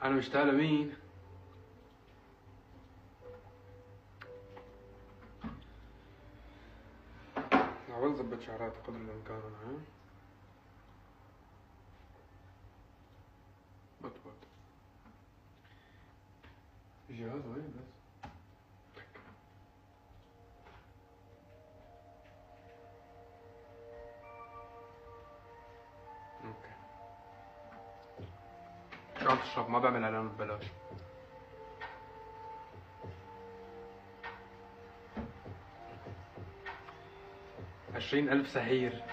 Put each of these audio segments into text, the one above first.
انا مشتاق لمين؟ حاول اظبط شعراتي قدر الامكان انا. بط الجهاز وين بس؟ اوكي. شو عم تشرب؟ ما بعمل اعلان ببلاش. 20,000 سحير.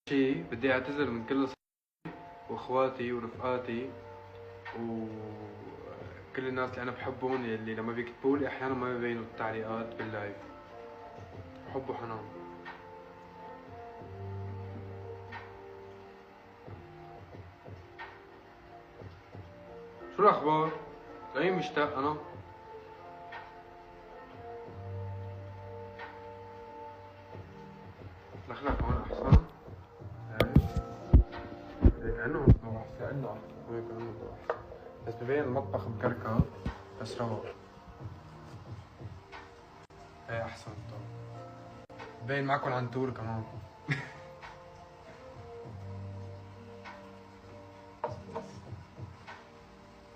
شي بدي اعتذر من كل اصحابي واخواتي ورفقاتي وكل الناس اللي انا بحبهم، اللي لما بيكتبوا لي احيانا ما بيبينوا التعليقات باللايف. حب وحنان. شو الاخبار؟ لمين مشتاق انا؟ دخلك هون احسن. كأنه مطبخ احسن. كأنه مطبخ احسن، بس ببين المطبخ مكركب بس روق. ايه احسن طبعا. ببين معكم عن تور كمان.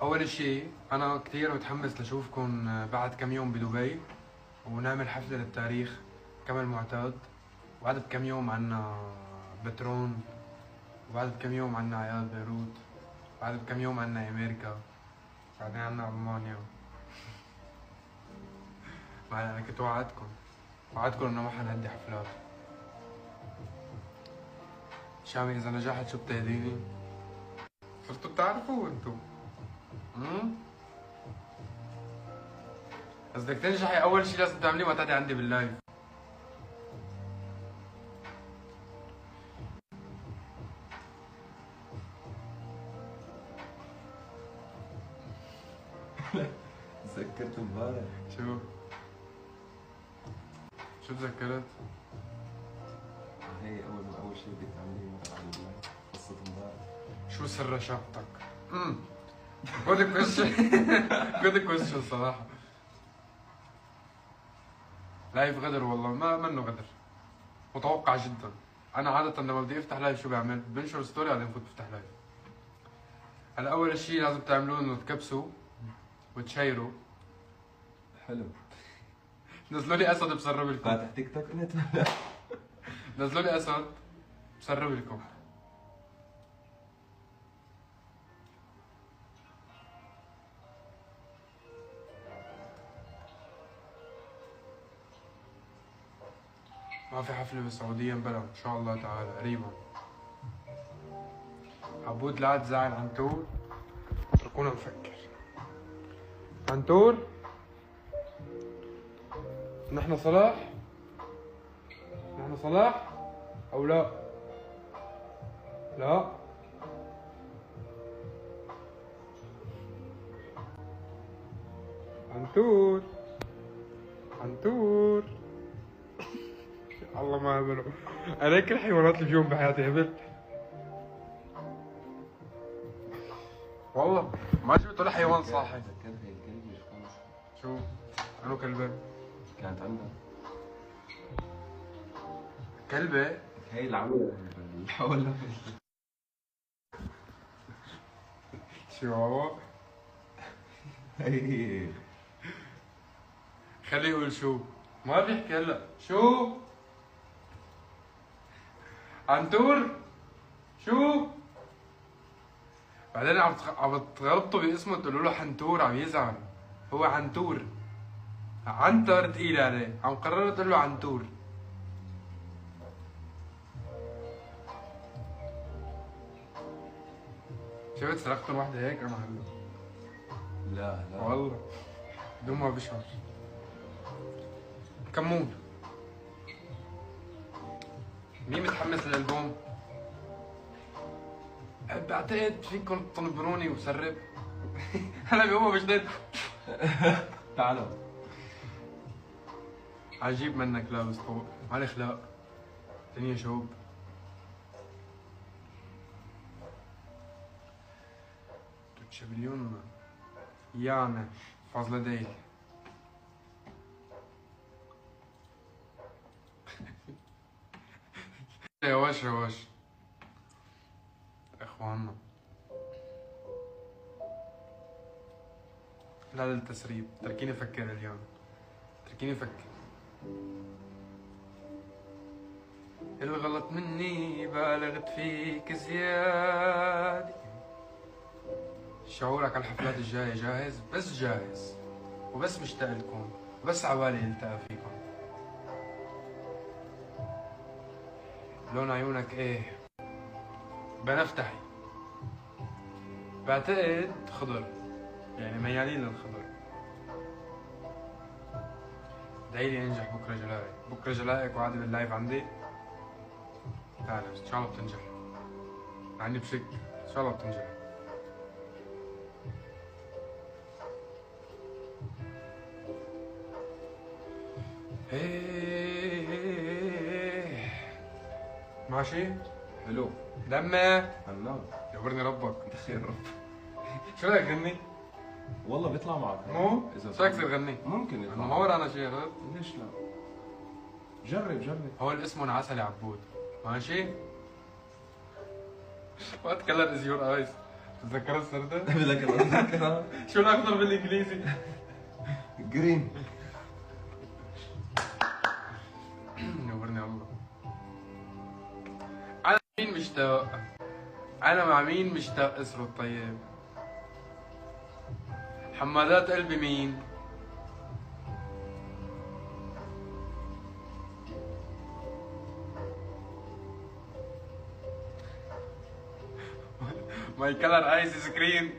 اول شيء انا كثير متحمس لشوفكم بعد كم يوم بدبي، ونعمل حفلة للتاريخ كما المعتاد. وبعد بكم يوم عنا بترون، وبعد بكم يوم عنا عيال بيروت، بعد بكم يوم عنا امريكا، بعدين عنا المانيا. انا كنت وعدتكم انه ما حنهدي حفلات. شامي اذا نجحت شو بتهديني؟ صرتوا بتعرفوا انتو. بس بدك تنجحي اول شيء لازم تعمليه ما تقعدي عندي باللايف. تذكرت امبارح. شو تذكرت؟ هي اول شيء بدك تعمليه ما تقعدي باللايف، قصة امبارح. شو سر رشاقتك؟ جود كويشن. جود كويشن صراحة. لايف غدر والله، ما منه غدر، متوقع جدا. انا عادة لما بدي افتح لايف شو بعمل؟ بنشر ستوري بعدين بفوت بفتح لايف. هلا اول شيء لازم تعملوه انه تكبسوا وتشيروا. حلو. نزلوا لي اسد بسرب لكم. فاتح تيك توك انت؟ نزلوا لي اسد بسرب لكم. ما في حفلة بالسعودية مبلا ان شاء الله تعالى قريبا. عبود لا تزعل عنتور، اتركونا نفكر. عنتور نحن صلاح؟ نحن صلاح او لا؟ لا عنتور. عنتور. الله ما هبله. انا كل الحيوانات اللي فيهم بحياتي هبل والله. ما شفت ولا حيوان صاحي. تذكرت هي الكلبة شو كان اسمها؟ شو؟ انو كلبة؟ كانت عندها كلبة؟ هي اللي عملت ولا شو؟ هي خليه يقول شو. ما بيحكي هلا. شو؟ عنتور؟ شو؟ بعدين عم تغلطوا باسمه تقولوا له حنتور عم يزعل. هو عنتور. عنتر تقيل عليه، عم قرروا تقول له عنتور. شفت سرقتهم وحده هيك انا هلا. لا والله بدون ما بشعر. كمون. مين متحمس للالبوم؟ بعتقد فيكم تنبروني وسرب. هلا بيومها بجدد. تعالوا عجيب منك لابس فوق، على اخلاق. دنيا شوب. شابليون يانا فاصلة ديل. روش روش اخواننا. لا للتسريب، تركيني افكر اليوم، تركيني افكر. الغلط مني بالغت فيك زيادة. شعورك على الحفلات الجاية جاهز؟ بس جاهز وبس مشتاق لكم وبس عبالي التقى فيكم. لون عيونك ايه؟ بنفتحي، بعتقد خضر، يعني ميالين للخضر. ادعيلي انجح بكره جلائك، بكره جلائك وعادي باللايف عندي. تعال ان شاء الله بتنجح، عندي بشك ان شاء الله بتنجح. ايه ماشي حلو. دمه هلا يغفرني ربك. انت خير رب. شو بدك غني؟ والله بيطلع معك مو؟ اذا شو بدك تصير غني؟ ممكن يطلع. انه ما ورانا شيء. عرفت؟ ليش لا؟ جرب جرب. هول اسمه عسل عبود، ماشي؟ وات كلر از يور ايز؟ تتذكر السردة؟ بدك اذكرها؟ شو الاخضر بالانجليزي؟ جرين. نورني الله. انا مين مشتاق؟ انا مع مين مشتاق اسرد طيب؟ حمادات قلبي مين؟ ماي كلر ايز سكرين.